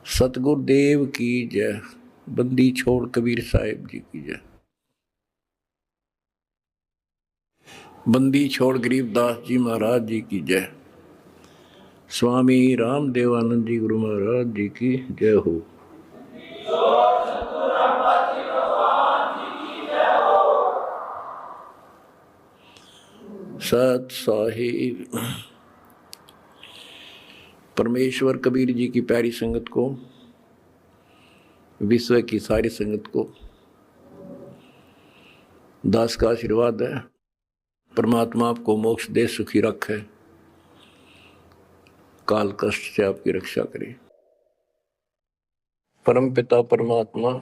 सतगुरुदेव की जय। बंदी छोड़ कबीर साहिब जी की जय। बंदी छोड़ गरीबदास जी महाराज जी की जय। स्वामी रामदेवानंद जी गुरु महाराज जी की जय हो। सत साहिब परमेश्वर कबीर जी की प्यारी संगत को, विश्व की सारी संगत को दास का आशीर्वाद है। परमात्मा आपको मोक्ष दे, सुखी रखे, काल कष्ट से आपकी रक्षा करे। परम पिता परमात्मा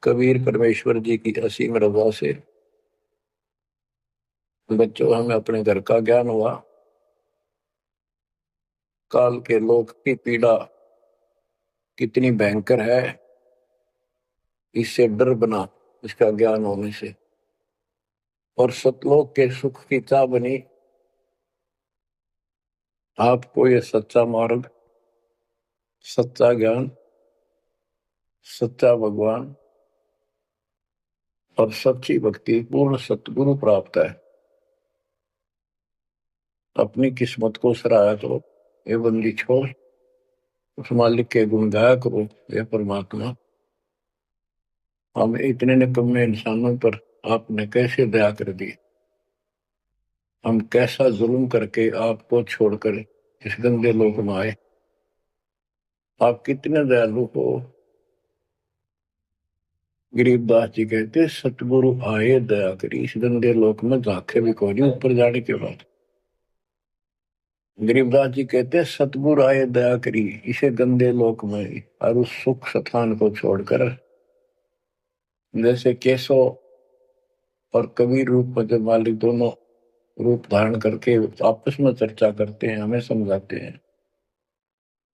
कबीर परमेश्वर जी की असीम रजा से बच्चों हमें अपने घर का ज्ञान हुआ। काल के लोक की पीड़ा कितनी भयंकर है, इससे डर बना इसका ज्ञान होने से, और सतलोक के सुख की चाह बनी आपको ये सच्चा मार्ग, सच्चा ज्ञान, सच्चा भगवान और सच्ची भक्ति पूर्ण सतगुरु प्राप्त है। अपनी किस्मत को सराहा करो, ये बंदी छोड़ उस मालिक के गुण गाया करो। ये परमात्मा, हम इतने निकम्मे इंसानों पर आपने कैसे दया कर दी। हम कैसा जुल्म करके आपको छोड़कर इस गंदे लोक में आए। आप कितने दयालु हो। गरीबदास जी कहते सतगुरु आए दया करी, इस गंदे लोक में झांके भी कोई ऊपर जाने के बाद। गरीबदास जी कहते सतगुरु आए दया करी इसे गंदे लोक में, और उस सुख स्थान को छोड़कर जैसे केशव और कबीर रूप में जब मालिक दोनों रूप धारण करके आपस में चर्चा करते हैं, हमें समझाते हैं।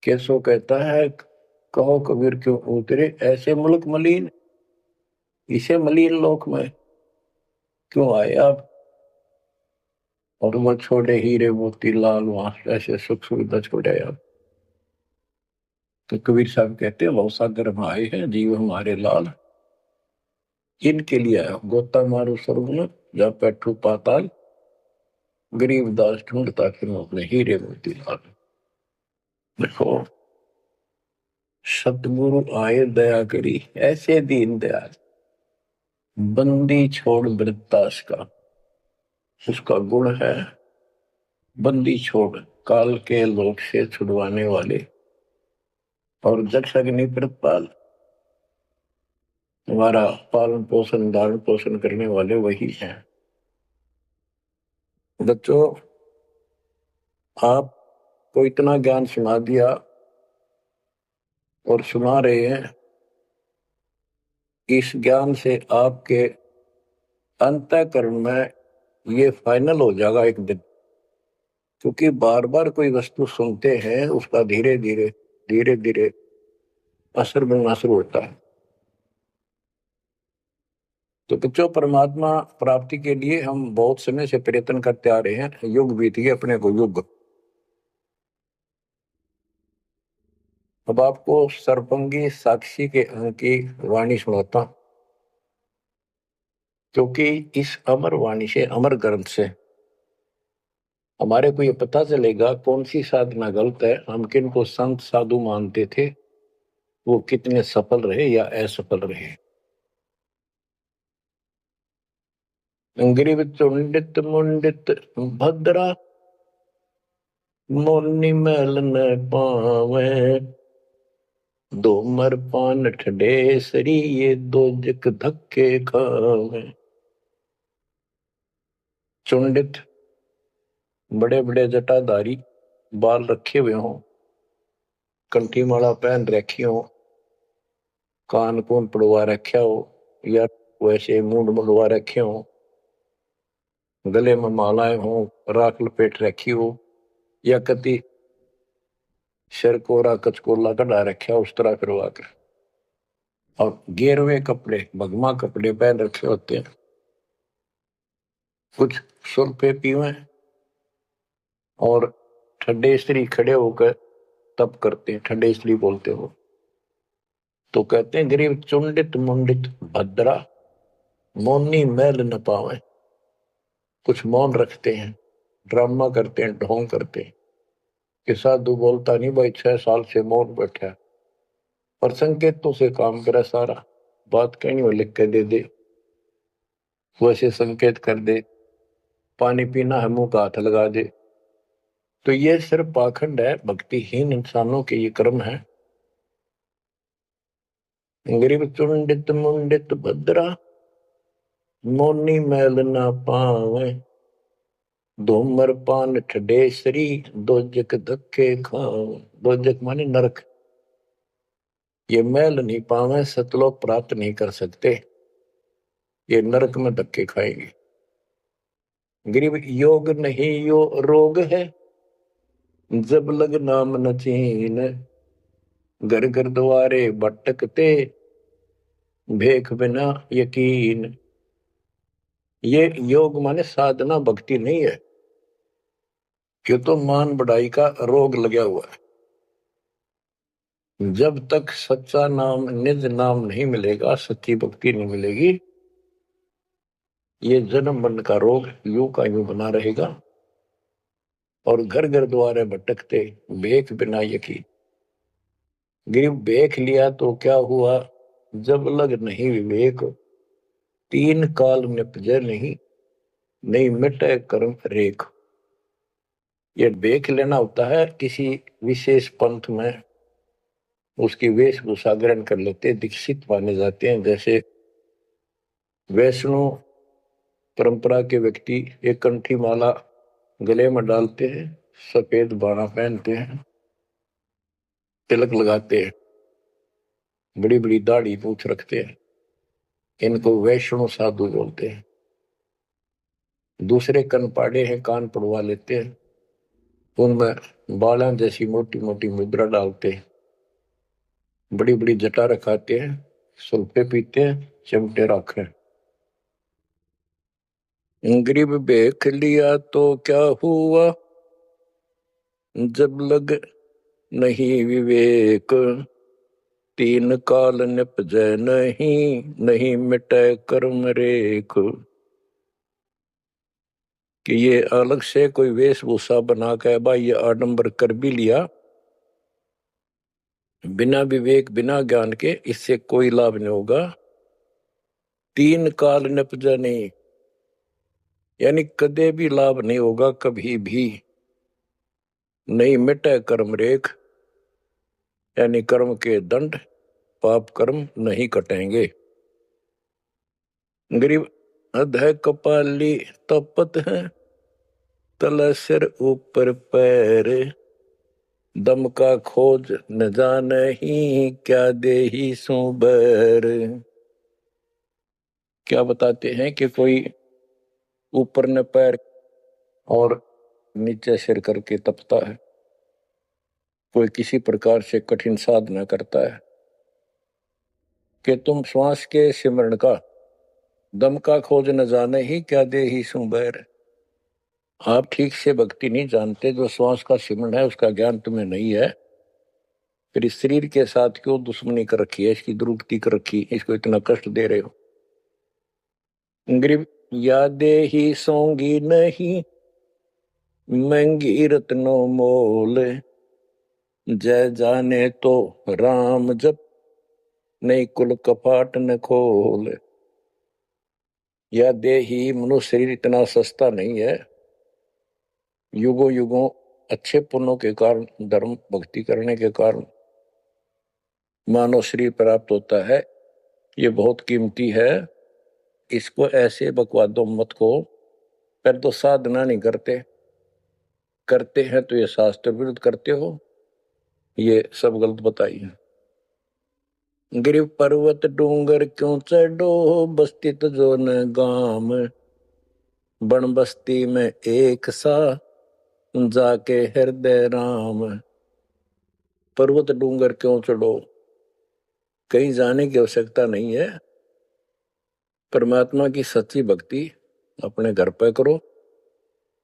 केशव कहता है कहो कबीर क्यों उतरे ऐसे मुल्क मलिन, इसे मलिन लोक में क्यों आए आप। और वो छोड़े हीरे मोती लाल वहां ऐसे सुख सुविधा छोड़े आप। तो कबीर साहब कहते हैं बहुत सागर में आए हैं जीव हमारे लाल, इनके लिए आया गोता मारू स्वर्ग में जा बैठू पाताल, गरीबदास ढूंढता फिर अपने हीरे मोती लाल। देखो सतगुरु आए दया करी ऐसे दीन दयाल, बंदी छोड़ वृत्तास का उसका गुण है। बंदी छोड़ काल के लोक से छुड़वाने वाले और जक्ष अग्नि प्रतपाल, हमारा पालन पोषण धारण पोषण करने वाले वही हैं। बच्चों आपको इतना ज्ञान सुना दिया और सुना रहे हैं, इस ज्ञान से आपके अंतःकरण में ये फाइनल हो जाएगा एक दिन। क्योंकि बार बार कोई वस्तु सुनते हैं उसका धीरे धीरे धीरे धीरे असर बनना शुरू होता है। तो बच्चों परमात्मा प्राप्ति के लिए हम बहुत समय से प्रयत्न करते आ रहे हैं। युग बीत गए अपने को युग। अब आपको सर्पंगी साक्षी के अंक की वाणी सुनाता, क्योंकि इस अमर वाणी से, अमर ग्रंथ से हमारे को ये पता चलेगा कौन सी साधना गलत है, हम किन को संत साधु मानते थे, वो कितने सफल रहे या असफल रहे। ग्रीव चुंडित मुंडित भद्रा, मोनि मैल न पावे, दो मर पान ठडे सरी, ये दो जक धक्के खावे। चुंडित बड़े बड़े जटाधारी, बाल रखे हुए हों, कंठी माला पहन रखी हो, कान कून पड़वा रखा हो, या वैसे मुंड मुड़वा रखे हो, गले में मालाएं हो, राख लपेट रखी हो, या कति सिर कोरा कचकोला कढ़ा रखा उस तरह करवा कर, और गेरवे कपड़े भगमा कपड़े पहन रखे होते हैं, कुछ सुर पे पीवे और ठंडे स्त्री खड़े होकर तप करते हैं, ठंडे इसलिए बोलते हो। तो कहते हैं गरीब चुंडित मुंडित भद्रा, मौनी मैल न पावे। कुछ मौन रखते हैं, ड्रामा करते हैं, ढोंग करते हैं कि साधु बोलता नहीं भाई, 6 साल से मौन बैठा है, और संकेतों से काम करे सारा। बात कहनी हो लिख के दे दे, वैसे संकेत कर दे, पानी पीना है मुंह का हाथ लगा दे। तो ये सिर्फ पाखंड है, भक्तिहीन इंसानों के ये कर्म है। गरीब चुंडित मुंडित भद्रा, मौनी मैल ना पावे। धूमर पान ठडेसरी, दोजक धक्के खाओ। दोजक माने नरक। ये मैल नहीं पावे, सतलोक प्राप्त नहीं कर सकते, ये नरक में धक्के खाएंगे। गरीब योग नहीं यो रोग है, जब लग नाम न चीन। घर घर द्वारे भटकते, भेख बिना यकीन। ये योग माने साधना भक्ति नहीं है, क्यों तो मान बढ़ाई का रोग लगा हुआ है। जब तक सच्चा नाम निज नाम नहीं मिलेगा, सच्ची भक्ति नहीं मिलेगी, ये जन्म मरण का रोग यूं का यूं बना रहेगा। और घर घर द्वारे भटकते, भेख बिना यकीन। गिर भेख लिया तो क्या हुआ, जब लग नहीं विवेक। तीन काल निपजे नहीं, नहीं मिटे कर्म रेख। ये भेख लेना होता है किसी विशेष पंथ में, उसकी वेशभूषा ग्रहण कर लेते, दीक्षित माने जाते हैं। जैसे वैष्णो परंपरा के व्यक्ति एक कंठी माला गले में डालते हैं, सफेद बाणा पहनते हैं, तिलक लगाते हैं, बड़ी बड़ी दाढ़ी पूछ रखते हैं, इनको वैष्णो साधु बोलते हैं। दूसरे कन पाड़े हैं, कान पड़वा लेते हैं, उनमें बाला जैसी मोटी मोटी मुद्रा डालते हैं, बड़ी बड़ी जटा रखाते हैं, सुल्फे पीते हैं, चिमटे रखे। गरीब भेख लिया तो क्या हुआ, जब लग नहीं विवेक। तीन काल निपजै नहीं, नहीं मिटे कर्म रेख। कि ये अलग से कोई वेशभूषा बना के भाई ये आडंबर कर भी लिया, बिना विवेक बिना ज्ञान के इससे कोई लाभ नहीं होगा। तीन काल निपजै नहीं, यानी कदे भी लाभ नहीं होगा, कभी भी नहीं मिटे कर्म रेख, यानी कर्म के दंड पाप कर्म नहीं कटेंगे। गरीब अधः कपाली तपत है, तल सिर ऊपर पैर। दम का खोज न जाने ही, क्या देही सो बैर। क्या बताते हैं कि कोई ऊपर न पैर और नीचे सिर करके तपता है, कोई किसी प्रकार से कठिन साधना करता है, कि तुम श्वास के सिमरण का दम का खोज न जाने ही, क्या देही सो बैर। आप ठीक से भक्ति नहीं जानते, जो श्वास का सिमरण है उसका ज्ञान तुम्हें नहीं है, फिर इस शरीर के साथ क्यों दुश्मनी कर रखी है, इसकी दुरुक्ति कर रखी, इसको इतना कष्ट दे रहे हो। गरीब यादे ही सोंगी नहीं, महंगी रत्नों मोल। जय जाने तो राम जप, नहीं कुल कपाट न खोल। या देही मनुष्य शरीर इतना सस्ता नहीं है, युगों युगों अच्छे पुण्यों के कारण, धर्म भक्ति करने के कारण मानव शरीर प्राप्त होता है, ये बहुत कीमती है। इसको ऐसे बकवादों मत को, पर तो साधना नहीं करते, करते हैं तो ये शास्त्र विरुद्ध करते हो, ये सब गलत बताइए। गिर पर्वत डूंगर क्यों चढ़ो, बस्ती तो जो न गाम। बन बस्ती में एक सा, जाके हृदय राम। पर्वत डूंगर क्यों चढ़ो, कहीं जाने की आवश्यकता नहीं है। परमात्मा की सच्ची भक्ति अपने घर पर करो,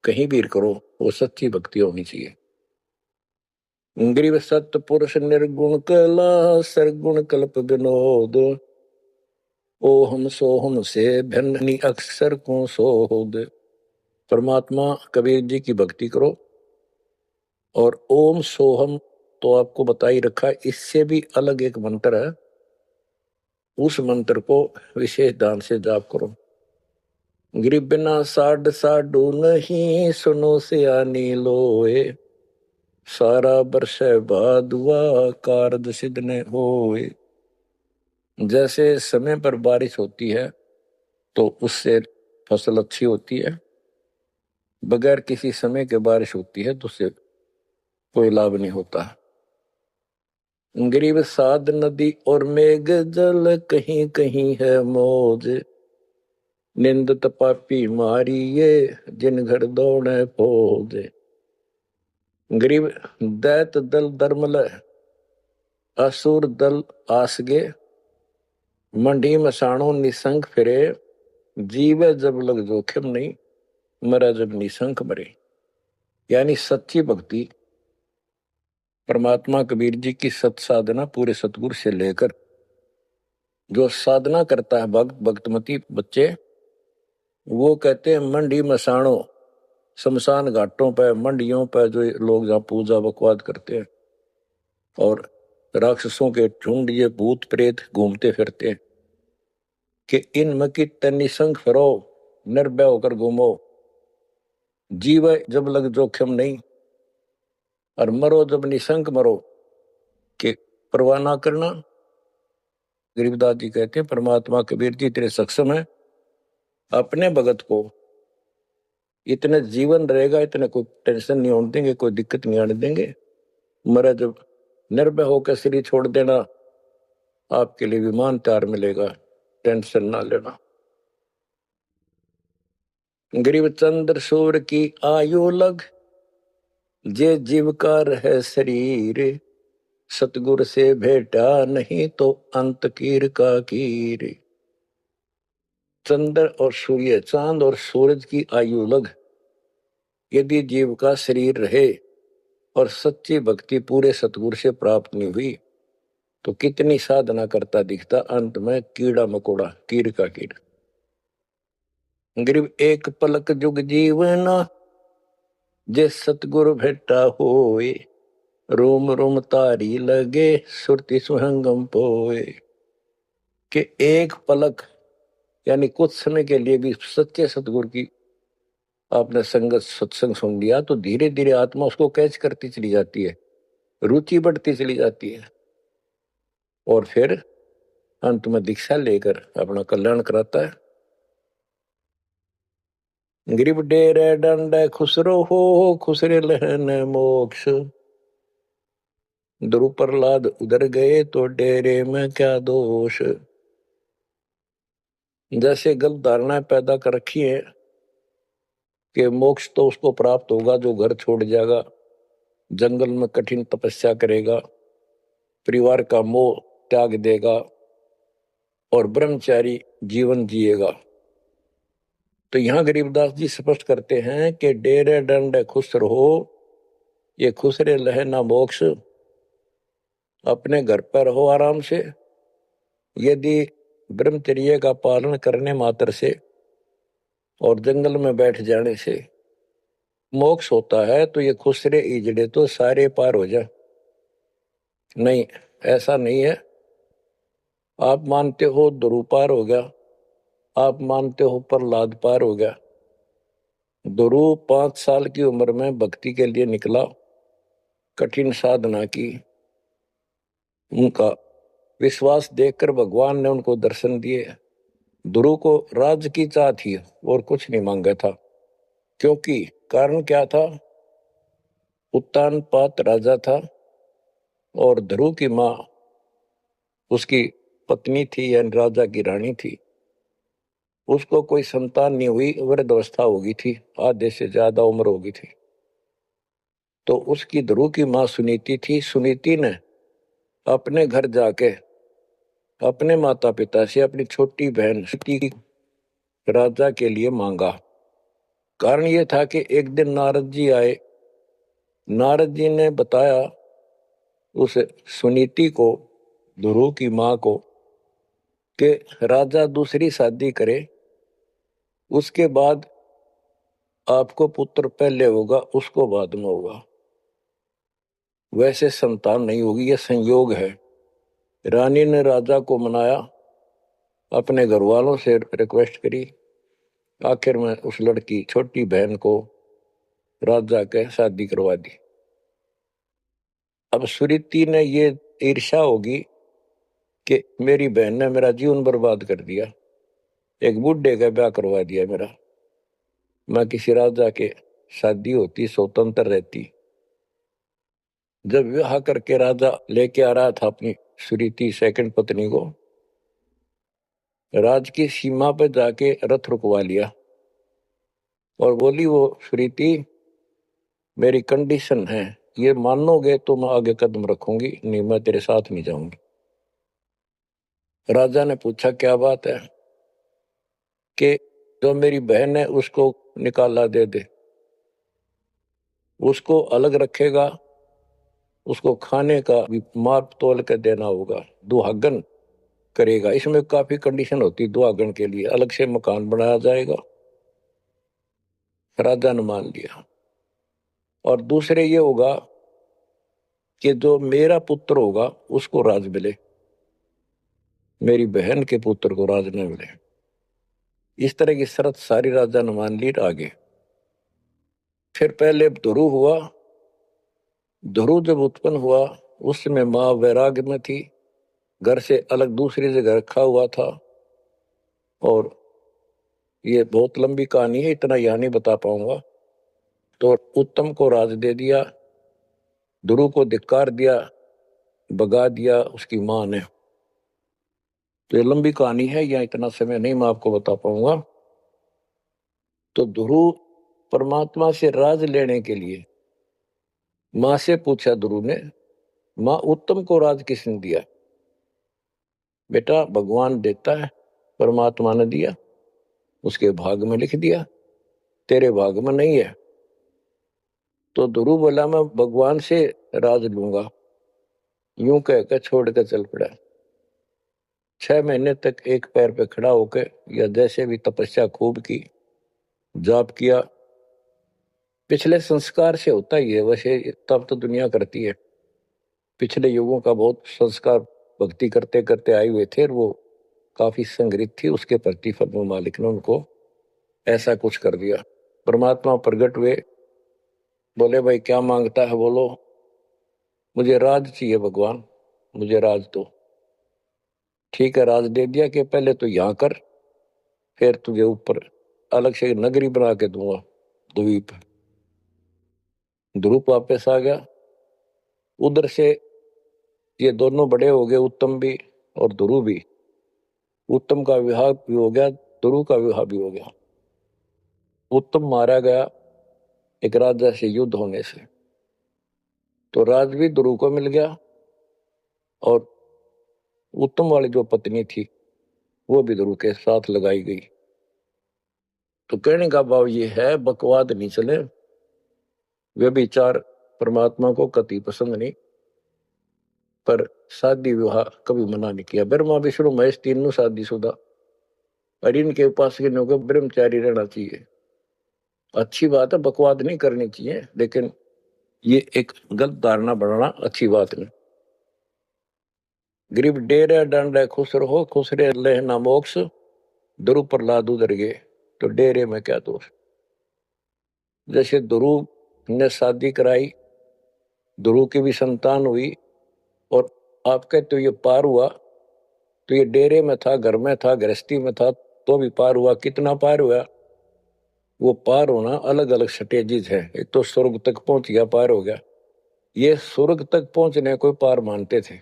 कहीं भी करो, वो सच्ची भक्ति होनी चाहिए। ग्रीव सत्य पुरुष निर्गुण कला सरगुण कल्प विनोद ओहम सोहम से भिन्न अक्सर को सोद। परमात्मा कबीर जी की भक्ति करो और ओम सोहम तो आपको बता ही रखा है, इससे भी अलग एक मंत्र है, उस मंत्र को विशेष ध्यान से जाप करो। गिरि बिना साड साडू नहीं सुनो से आनी लोए सारा बरस बादुआ कारज सिद्ध ने होए। जैसे समय पर बारिश होती है तो उससे फसल अच्छी होती है, बगैर किसी समय के बारिश होती है तो उससे कोई लाभ नहीं होता। गिरिव साध नदी और मेघ जल कहीं कहीं है मौज निंदत पापी मारिये जिन घर दौड़े फौज। गरीब दैत दल दरमल असुर दल आसगे मंडी मसाणों निसंक फिरे जीवे जब लग जोखिम नहीं मरा जब निसंक मरे। यानी सच्ची भक्ति परमात्मा कबीर जी की सत साधना पूरे सतगुरु से लेकर जो साधना करता है भक्त भक्तमती बच्चे, वो कहते हैं मंडी मसाणों शमशान घाटों पर मंडियों पर जो लोग जहाँ पूजा बकवाद करते हैं और राक्षसों के झुंड ये भूत प्रेत घूमते फिरते हैं कि इन मकी निसंग फिरो निर्भय होकर घूमो जीव जब लग जोखिम नहीं और मरो जब निसंक मरो कि परवाह ना करना। गरीबदास जी कहते हैं परमात्मा कबीर जी तेरे सक्षम है, अपने भगत को इतने जीवन रहेगा, इतने कोई टेंशन नहीं होने देंगे, कोई दिक्कत नहीं आने देंगे। मरा जब निर्भय होकर शरीर छोड़ देना, आपके लिए विमान तैयार मिलेगा, टेंशन ना लेना। गरीब चंद्र सूर्य की आयु लग जे जीव का रहे शरीर सतगुर से भेटा नहीं तो अंत कीर का कीर। चंद्र और सूर्य, चांद और सूरज की आयु लग यदि जीव का शरीर रहे और सच्ची भक्ति पूरे सतगुरु से प्राप्त नहीं हुई तो कितनी साधना करता दिखता, अंत में कीड़ा मकोड़ा कीर का कीड़। गरीब एक पलक जुग जीवना जे सतगुरु भेटा होए रोम रोम तारी लगे सुरति सुहंगम पोए। कि एक पलक यानी कुछ समय के लिए भी सच्चे सतगुरु की आपने संगत सत्संग सुन लिया तो धीरे धीरे आत्मा उसको कैच करती चली जाती है, रुचि बढ़ती चली जाती है और फिर अंत में दीक्षा लेकर अपना कल्याण कराता है। गरीब डेरे डंड खुसरो हो खुसरे लहन मोक्ष ध्रुव प्रहलाद उधर गए तो डेरे में क्या दोष। जैसे गलत धारणा पैदा कर रखी है कि मोक्ष तो उसको प्राप्त होगा जो घर छोड़ जाएगा, जंगल में कठिन तपस्या करेगा, परिवार का मोह त्याग देगा और ब्रह्मचारी जीवन जिएगा। तो यहां गरीबदास जी स्पष्ट करते हैं कि डेरे डंड खुश रहो, ये खुश रे लहे ना मोक्ष। अपने घर पर रहो आराम से, यदि ब्रह्मचर्य का पालन करने मात्र से और जंगल में बैठ जाने से मोक्ष होता है तो ये खुसरे इजड़े तो सारे पार हो जाए। नहीं, ऐसा नहीं है। आप मानते हो ध्रुव पार हो गया, आप मानते हो प्रहलाद पार हो गया। ध्रुव 5 साल की उम्र में भक्ति के लिए निकला, कठिन साधना की, उनका विश्वास देखकर भगवान ने उनको दर्शन दिए। ध्रुव को राज्य की चाह थी और कुछ नहीं मांगा था, क्योंकि कारण क्या था, उत्तानपाद राजा था और ध्रुव की माँ उसकी पत्नी थी यानी राजा की रानी थी। उसको कोई संतान नहीं हुई, वृद्ध अवस्था हो गई थी, आधे से ज्यादा उम्र हो गई थी। तो उसकी ध्रुव की माँ सुनीति थी। सुनीति ने अपने घर जाके अपने माता पिता से अपनी छोटी बहन की राजा के लिए मांगा। कारण यह था कि एक दिन नारद जी आए, नारद जी ने बताया उस सुनीति को, ध्रुव की मां को, कि राजा दूसरी शादी करे, उसके बाद आपको पुत्र पहले होगा, उसको बाद में होगा, वैसे संतान नहीं होगी, यह संयोग है। रानी ने राजा को मनाया, अपने घर वालों से रिक्वेस्ट करी, आखिर में उस लड़की छोटी बहन को राजा के शादी करवा दी। अब सुरीति ने ये ईर्ष्या होगी कि मेरी बहन ने मेरा जीवन बर्बाद कर दिया, एक बूढ़े का ब्याह करवा दिया मेरा, मैं किसी राजा के शादी होती, स्वतंत्र रहती। जब विवाह करके राजा लेके आ रहा था अपनी सुरीति सेकंड पत्नी को, राज की सीमा पर जाके रथ रुकवा लिया और बोली, वो सुरीति मेरी कंडीशन है, ये मानोगे तो मैं आगे कदम रखूंगी, नहीं मैं तेरे साथ नहीं जाऊंगी। राजा ने पूछा क्या बात है? कि जो मेरी बहन है उसको निकाला दे दे, उसको अलग रखेगा, उसको खाने का भी माप तोल के देना होगा, दुहागन करेगा। इसमें काफी कंडीशन होती, दुहागन के लिए अलग से मकान बनाया जाएगा। राजा ने मान लिया। और दूसरे ये होगा कि जो मेरा पुत्र होगा उसको राज मिले, मेरी बहन के पुत्र को राज न मिले। इस तरह की शर्त सारी राजा ने मान ली। आगे फिर पहले ध्रुव हुआ। ध्रुव जब उत्पन्न हुआ उस समय मां वैराग्य में थी, घर से अलग दूसरी जगह रखा हुआ था। और ये बहुत लंबी कहानी है, इतना यहां नहीं बता पाऊंगा। तो उत्तम को राज दे दिया, ध्रुव को धिक्कार दिया, भगा दिया उसकी मां ने। तो ये लंबी कहानी है, या इतना समय नहीं मैं आपको बता पाऊंगा। तो ध्रुव परमात्मा से राज लेने के लिए मां से पूछा ध्रुव ने, मां उत्तम को राज किसने दिया? बेटा भगवान देता है, परमात्मा ने दिया, उसके भाग में लिख दिया, तेरे भाग में नहीं है। तो ध्रुव बोला मैं भगवान से राज लूंगा। यूं कहकर छोड़ कर चल पड़ा। 6 महीने तक एक पैर पे खड़ा होकर, या जैसे भी तपस्या खूब की, जाप किया। पिछले संस्कार से होता ही है, वैसे तब तो दुनिया करती है। पिछले युगों का बहुत संस्कार भक्ति करते करते आए हुए थे, और वो काफी संग्रहित थी, उसके प्रतिफल में मालिक ने उनको ऐसा कुछ कर दिया। परमात्मा प्रकट हुए, बोले भाई क्या मांगता है बोलो। मुझे राज चाहिए भगवान, मुझे राज दो। ठीक है, राज दे दिया कि पहले तो यहां कर, फिर तुझे ऊपर अलग से नगरी बना के दूंगा द्वीप। ध्रुव वापस आ गया। उधर से ये दोनों बड़े हो गए, उत्तम भी और ध्रुव भी। उत्तम का विवाह भी हो गया, ध्रुव का विवाह भी हो गया। उत्तम मारा गया एक राजा से युद्ध होने से, तो राज भी ध्रुव को मिल गया, और उत्तम वाली जो पत्नी थी वो भी ध्रुव के साथ लगाई गई। तो कहने का भाव ये है, बकवाद नहीं चले। वे विचार परमात्मा को कति पसंद नहीं, पर शादी विवाह कभी मना नहीं किया। ब्रह्मा विष्णु महेश तीनों शादीशुदा, और इनके उपासक को ब्रह्मचारी रहना चाहिए। अच्छी बात है, बकवाद नहीं करनी चाहिए, लेकिन ये एक गलत धारणा बनाना अच्छी बात नहीं। गरीब डेरे डांडे खुश रहो, खुश रहे अल्लाह ना मोक्ष, ध्रुव प्रहलाद उधर गए, तो डेरे में क्या दोष। जैसे ध्रुव ने शादी कराई, ध्रुव की भी संतान हुई, और आप कहते हो ये पार हुआ, तो ये डेरे में था, घर में था, गृहस्थी में था, तो भी पार हुआ। कितना पार हुआ? वो पार होना अलग अलग स्टेजेस है। एक तो स्वर्ग तक पहुंच गया, पार हो गया। ये स्वर्ग तक पहुंचने को पार मानते थे।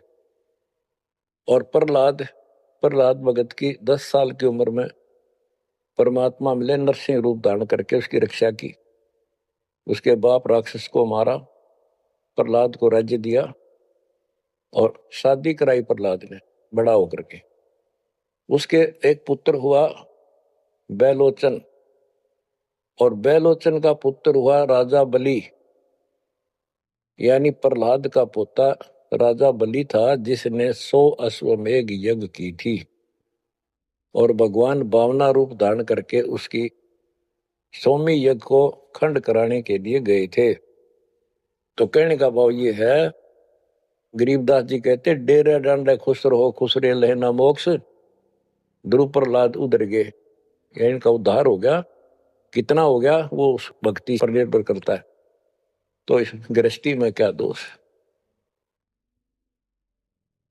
और प्रहलाद, प्रहलाद भगत की 10 साल की उम्र में परमात्मा मिले, नरसिंह रूप धारण करके उसकी रक्षा की। उसके बाप राक्षस को मारा, प्रहलाद को राज्य दिया, और शादी कराई प्रहलाद ने बड़ा होकर के। उसके एक पुत्र हुआ बैलोचन, और बैलोचन का पुत्र हुआ राजा बलि, यानी प्रहलाद का पोता राजा बलि था जिसने 100 अश्वमेघ यज्ञ की थी और भगवान बावना रूप धारण करके उसकी 100वीं यज्ञ को खंड कराने के लिए गए थे। तो कहने का भाव ये है, गरीबदास जी कहते डेरे डांडे खुश रहो खुश रे लहना मोक्ष, ध्रुव प्रहलाद उधर गए। इनका उद्धार हो गया, कितना हो गया वो उस भक्ति पर निर्भर करता है। तो इस गृहस्थी में क्या दोष।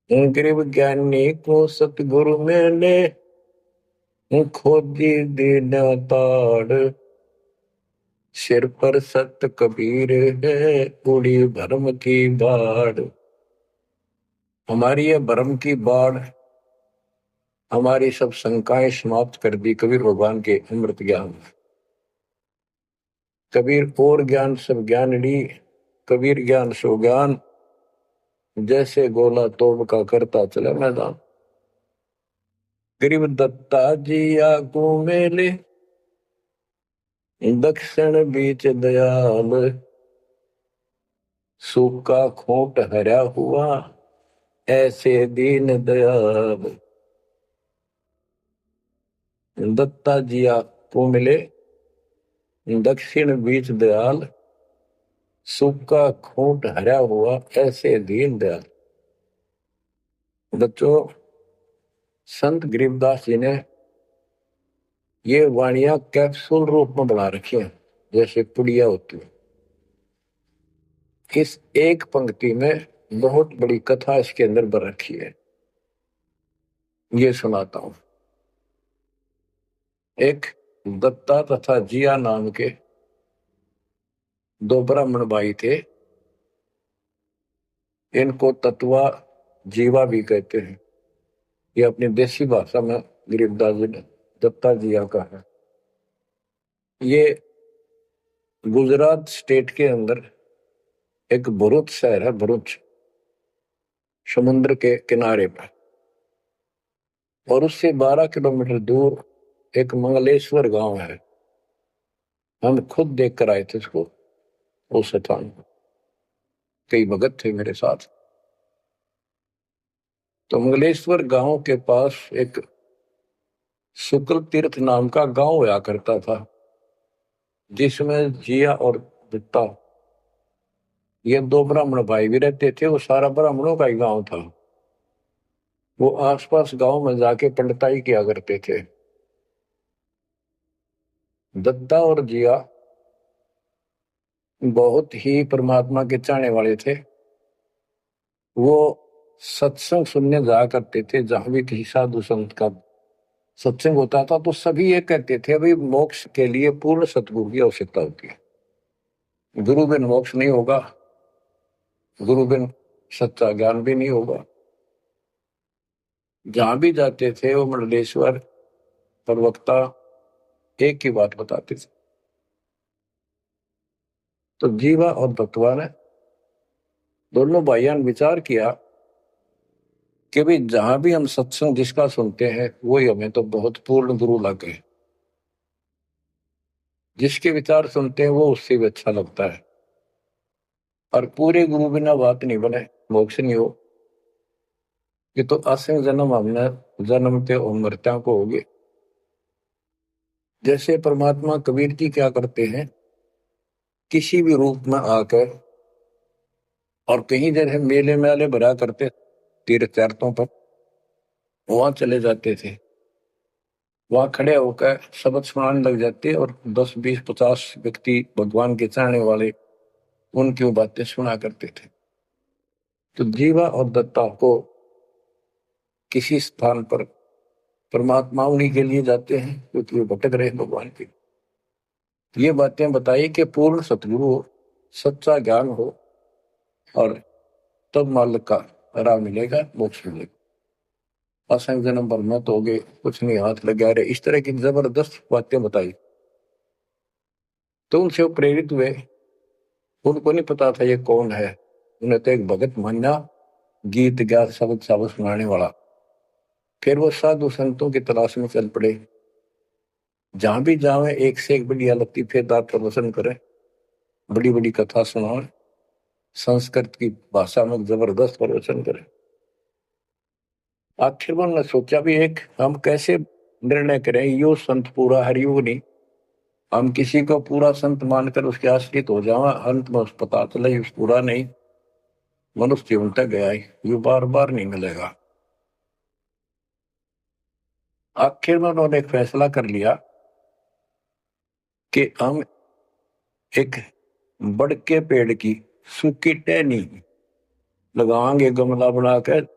गरीब ज्ञानी को सतगुरु मिले, खोजी दीन ताड़, सिर पर सत कबीर है उड़ी भरम की बाढ़। हमारी ये भरम की बाढ़ हमारी सब शंकाएं समाप्त कर दी कबीर भगवान के अमृत ज्ञान। कबीर और ज्ञान सब ज्ञानड़ी, कबीर ज्ञान सो ज्ञान, जैसे गोला तोड़ का करता चला मैदान। गरीब दत्ता जी आगू मेले, दक्षिण बीच दयाल, सूखा खोट हरा हुआ ऐसे दीन दयाल। दत्ता जी आपको मिले, दक्षिण बीच दयाल, सूखा खोट हरा हुआ ऐसे दीन दयाल। बच्चों, संत गरीबदास जी ने ये वाणियां कैप्सूल रूप में बना रखी हैं, जैसे पुड़िया होती है। इस एक पंक्ति में बहुत बड़ी कथा इसके अंदर भर रखी है। ये सुनाता हूं। एक दत्ता तथा जिया नाम के दो ब्राह्मण भाई थे। इनको तत्वा जीवा भी कहते हैं। ये अपनी देसी भाषा में गरीबदास जी ने दत्ता जिया का है। ये गुजरात स्टेट के अंदर एक भरूच शहर है, भरूच, समुद्र के किनारे पर। और उससे 12 किलोमीटर दूर एक मंगलेश्वर गांव है। हम खुद देख कर आए थे उसको, उस स्थान को। कई भगत थे मेरे साथ। तो मंगलेश्वर गांव के पास एक शुक्ल तीर्थ नाम का गांव हुआ करता था, जिसमें जिया और दत्ता ये दो ब्राह्मण भाई भी रहते थे। वो सारा ब्राह्मणों का ही गांव था। वो आसपास गांव में जाके पंडिताई किया करते थे। दत्ता और जिया बहुत ही परमात्मा के चाहने वाले थे। वो सत्संग सुनने जाया करते थे। जहां भी किसी साधु संत का सत्संग होता था तो सभी ये कहते थे अभी मोक्ष के लिए पूर्ण सतगुरु की आवश्यकता होती है। गुरु बिन मोक्ष नहीं होगा, गुरु बिन सच्चा ज्ञान भी नहीं होगा। जहां भी जाते थे वो मंडलेश्वर प्रवक्ता एक ही बात बताते थे। तो जीवा और दत्तवा ने दोनों भाइयों ने विचार किया कि भाई जहां भी हम सत्संग जिसका सुनते हैं वही हमें तो बहुत पूर्ण गुरु लगे। जिसके विचार सुनते हैं वो उससे भी अच्छा लगता है। और पूरे गुरु बिना बात नहीं बने, मोक्ष नहीं हो। ये तो असंग जन्म हमने जन्मते और मरत्या को होगे। जैसे परमात्मा कबीर जी क्या करते हैं, किसी भी रूप में आकर, और कहीं जैसे मेले मेले भरा करते तीर्थ तीर्थों पर, वहां चले जाते थे। वहां खड़े होकर शब्द सुनाने लग जाते और 10 20 50 व्यक्ति भगवान के चाहने वाले उनकी वो बातें सुना करते थे। तो जीवा और दत्ता को किसी स्थान पर परमात्मा उन्हीं के लिए जाते हैं क्योंकि वो भटक रहे भगवान की। ये बातें बताई कि पूर्ण सतगुरु हो, सच्चा ज्ञान हो, और तब मालिक का राह मिलेगा, मोक्ष मिलेगा। असंग जन्म पर मत होगे, कुछ नहीं हाथ लगा रहे, इस तरह की जबरदस्त बातें बताई। तो उनसे वो प्रेरित हुए। उनको नहीं पता था ये कौन है। उन्हें तो एक भगत मान्या, गीत गा शब्द शब्द सुनाने वाला। फिर वो साधु संतों की तलाश में चल पड़े। जहां भी जावे एक से एक बढ़िया लतीफेदार प्रवचन करे, बड़ी बड़ी कथा सुनाए। संस्कृत की भाषा में जबरदस्त प्रवचन करे। आखिर में उन्होंने सोचा भी एक हम कैसे निर्णय करें, यो संत पूरा हरियो नहीं, हम किसी को पूरा संत मानकर उसके आश्रित हो जावा, अंत में उस पता चले उस पूरा नहीं, मनुष्य जीवन तक गया ही, यो बार बार नहीं मिलेगा। आखिर में उन्होंने एक फैसला कर लिया कि हम एक बड़ के पेड़ की सूखी टहनी लगाएंगे, गमला बनाकर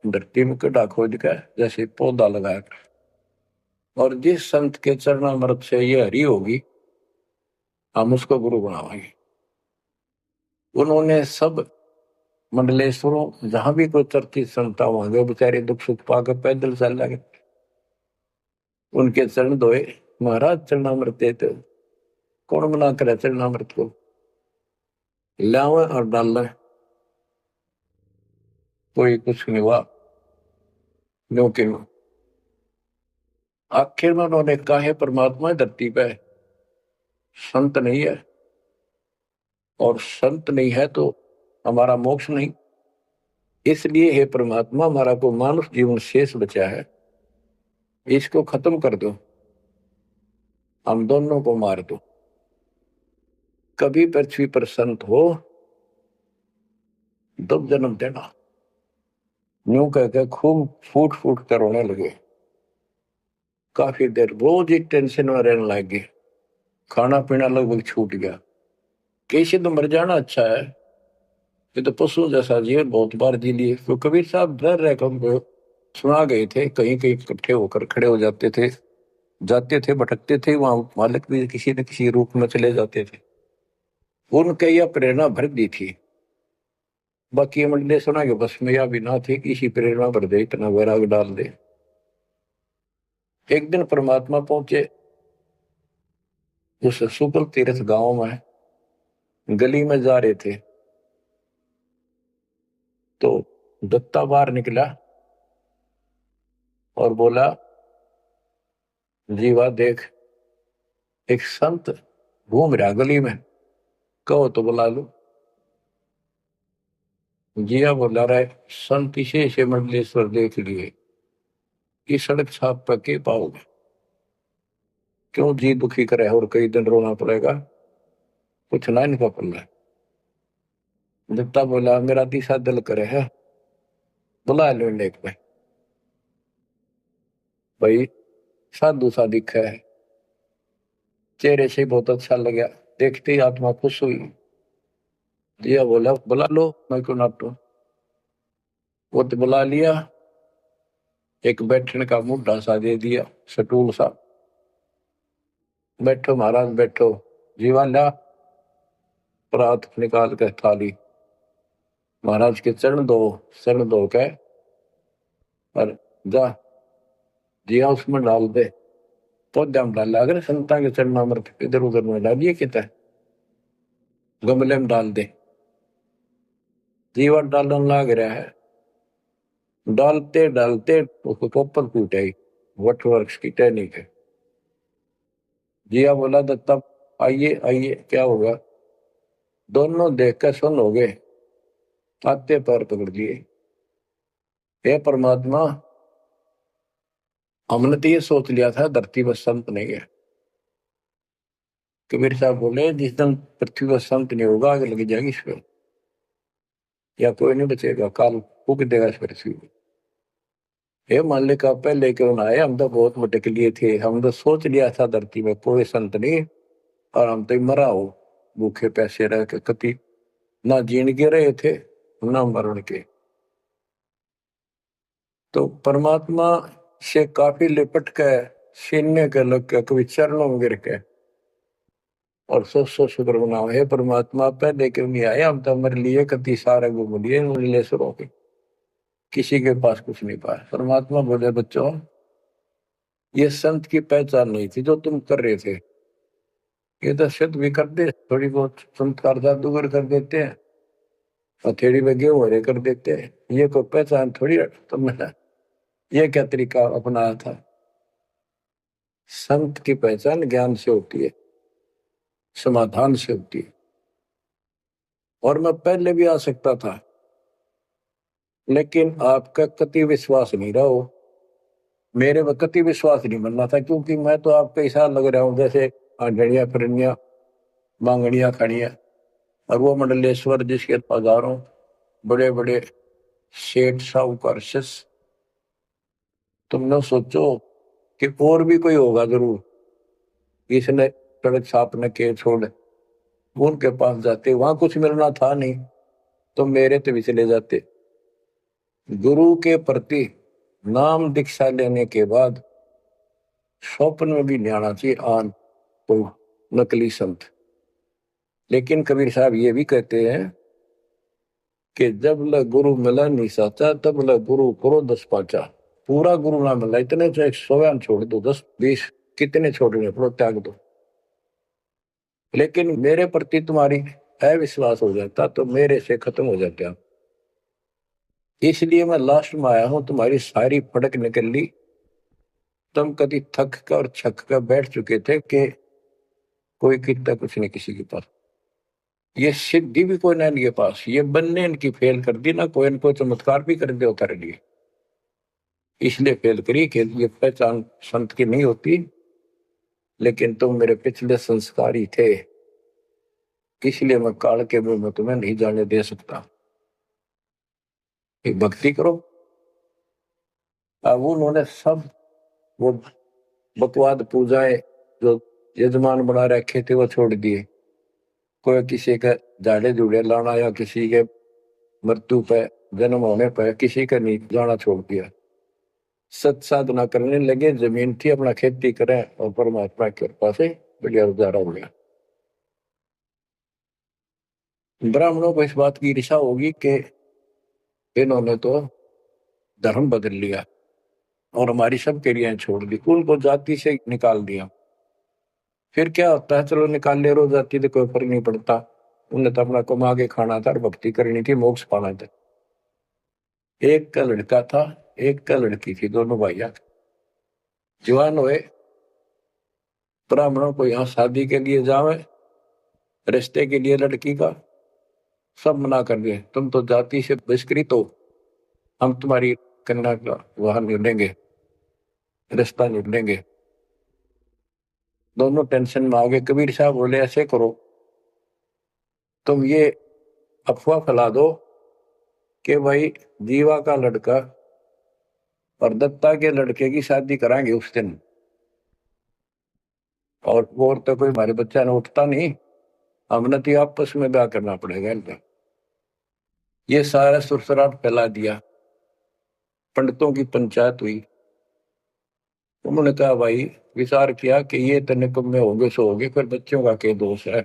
धरती में गड्ढा खोद कर जैसे पौधा लगाकर, और जिस संत के चरणामृत से ये हरी होगी हम उसको गुरु बनाएंगे। उन्होंने सब मंडलेश्वरों जहां भी कोई चर्चित संता होंगे बेचारे दुख सुख पाकर पैदल चल लगे, उनके चरण धोए, महाराज चरणामृत देते, कौन मना करे चरणामृत को, लावे और डाल, कोई कुछ नहीं हुआ। क्योंकि आखिर में उन्होंने कहा है परमात्मा धरती पे संत नहीं है, और संत नहीं है तो हमारा मोक्ष नहीं, इसलिए हे परमात्मा हमारा को मानुष जीवन शेष बचा है, इसको खत्म कर दो, हम दोनों को मार दो, कभी पृथ्वी पर संत हो तब जन्म देना। यूं कहकर खूब फूट फूट कर रोने लगे। काफी देर रोज ही टेंशन में रहने लगे, खाना पीना लगभग छूट गया। कैसे तो मर जाना अच्छा है, ये तो पशु जैसा जीवन बहुत बार जी लिए। तो कबीर साहब डर रहे हमको सुना गए थे, कहीं कहीं इकट्ठे होकर खड़े हो जाते थे, जाते थे, भटकते थे, वहां मालिक भी किसी न किसी रूप में चले जाते थे। उनके यह प्रेरणा भर दी थी। बाकी मंडले सुना के बस में यह भी ना थे कि इसी प्रेरणा भर दे, इतना वैराग डाल दे। एक दिन परमात्मा पहुंचे उस सुकल तीर्थ गांव में, गली में जा रहे थे तो दत्ता बाहर निकला और बोला, जीवा देख एक संत घूम रहा गली में, कहो तो बुला लो। जिया बोला रहा है, संत इसे से मंडलेश्वर देख लिए कि सड़क छाप पर के पाओगे, क्यों जी दुखी करे और कई दिन रोना पड़ेगा, कुछ ना इनका पल्ला। दत्ता बोला, मेरा तीसरा दिल करे है, बुला लो लेक में। भाई साधु सा दिखा है, चेहरे से बहुत अच्छा लगा, देखते ही आत्मा खुश हुई। जिया बोला, बुला लो, मैं क्यों नाटू। वो तो बुला लिया, एक बैठने का मुड्ढा सा दे दिया, सटूल सा, बैठो महाराज बैठो। जीवा ला परात निकाल कर थाली, महाराज के चरण धो के और जा जिया उसमें डाल दे, पौधा में डाल, अगर संता के चरणामृत इधर उधर में डालिए कितना, गमले में डाल दे। जीवा डालने लग रहा है, डालते डालते उसको पोपल फूट आई, वट वृक्ष की टहनी के। जिया बोला, दत्ता आइए आइए, क्या होगा। दोनों देख कर सुन हो गए, आते पैर पकड़ लिए। हे परमात्मा, हमने तो ये सोच लिया था धरती पर संत नहीं है। कबीर साहब बोले, जिस दिन पृथ्वी पर संत नहीं होगा आगे लगी जाएगी इस पर, या कोई नहीं बचेगा, काल फूक देगा इस पृथ्वी को। हे मालिक आप पहले क्यों ना आए, हम तो बहुत भटक लिए थे, हम तो सोच लिया था धरती में कोई संत नहीं, और हम तो मरा हो भूखे पैसे रह के, कति ना जीण के रहे थे ना मरण के। तो परमात्मा से काफी लिपट के सीने के लग के कभी चरणों में गिर के और सौ शुक्र बनाओ, हे परमात्मा पहले क्यों नहीं आए, हम तो हमारे लिए कति सारे घूम लिए नीलेश्वरों के, किसी के पास कुछ नहीं पाया। परमात्मा बोले, बच्चों ये संत की पहचान नहीं थी जो तुम कर रहे थे, ये तो सिद्ध भी कर दे, थोड़ी बहुत चमत्कार जादूगर कर देते हैं, हथेड़ी में गेहूं हरे कर देते हैं, ये कोई पहचान थोड़ी तुमने ये क्या तरीका अपनाया था। संत की पहचान ज्ञान से होती है, समाधान से होती है। और मैं पहले भी आ सकता था, लेकिन आपका कति विश्वास नहीं रहा हो, मेरे में कति विश्वास नहीं बनना था, क्योंकि मैं तो आपके हिसाब लग रहा हूँ जैसे आंधड़िया फिरनिया मांगड़िया खड़िया, और वो मंडलेश्वर जिसके हजारों बड़े बड़े सेठ साहूकार शिष्य। तुमने सोचो कि और भी कोई होगा जरूर, इसने सड़क छापने के छोड़ उनके पास जाते, वहां कुछ मिलना था नहीं तो मेरे तो भी चले जाते। गुरु के प्रति नाम दीक्षा लेने के बाद स्वप्न में भी नहीं आना चाहिए आन कोई नकली संत। लेकिन कबीर साहब ये भी कहते हैं कि जब ल गुरु मिला नहीं साचा, तब ल गुरु करो दस पाचा। पूरा गुरु ना मिला, इतने चाहे 100 छोड़ दो, 10 20 कितने छोड़ने पड़ो, त्याग दो, लेकिन मेरे प्रति तुम्हारी अविश्वास हो जाता तो मेरे से खत्म हो जाते आप। इसलिए मैं लास्ट में आया हूं, तुम्हारी सारी फड़क निकल ली। तुम कभी थक कर और छक कर बैठ चुके थे कि कोई कितना कुछ नहीं किसी के पास, ये सिद्धि भी कोई ना इनके पास, ये बनने इनकी फेल कर दी ना, कोई इनको चमत्कार भी कर दे उतार लिए, इसलिए फेल करी कि ये पहचान संत की नहीं होती। लेकिन तुम मेरे पिछले संस्कार ही थे, इसलिए मैं काल के मुंह में तुम्हें नहीं जाने दे सकता। एक भक्ति करो। अब उन्होंने सब वो बकवाद पूजाएं जो यजमान बना रखे थे वो छोड़ दिए। कोई किसी का झाड़े झूड़े लाना या किसी के मृत्यु पे जन्म होने पर किसी का नहीं जाना छोड़ दिया। सत साधना करने लगे, जमीन थी अपना खेती करें और परमात्मा की कृपा से बढ़िया गुजारा हो गया। ब्राह्मणों को इस बात की ईर्षा होगी कि इन्होंने तो धर्म बदल लिया और हमारी सब क्रियाएं छोड़ दी, कुल को जाति से निकाल दिया। फिर क्या होता है, चलो निकाल ले रो जाति तो कोई फर्क नहीं पड़ता, उन्हें तो अपना कमा के खाना था और भक्ति करनी थी, मोक्ष पाना था। एक का लड़का था, एक का लड़की थी, दोनों भैया जवान हुए। ब्राह्मणों को यहाँ शादी के लिए जावे, रिश्ते के लिए लड़की का सब मना कर दिए, तुम तो जाति से बहिष्कृत हो, हम तुम्हारी कन्या का वहां नहीं लेंगे, रिश्ता नहीं लेंगे। दोनों टेंशन में आ गए। कबीर साहब बोले ऐसे करो, तुम ये अफवाह फैला दो कि भाई जीवा का लड़का और दत्ता के लड़के की शादी कराएंगे उस दिन, और वो तो कोई हमारे बच्चा ने उठता नहीं, हमने तो आपस में ब्याह करना पड़ेगा इनका। ये सारा सुरसराट फैला दिया, पंडितों की पंचायत हुई। उन्होंने कहा भाई विचार किया कि ये तो निकम्मे होंगे सो होंगे, फिर बच्चों का क्या दोष है,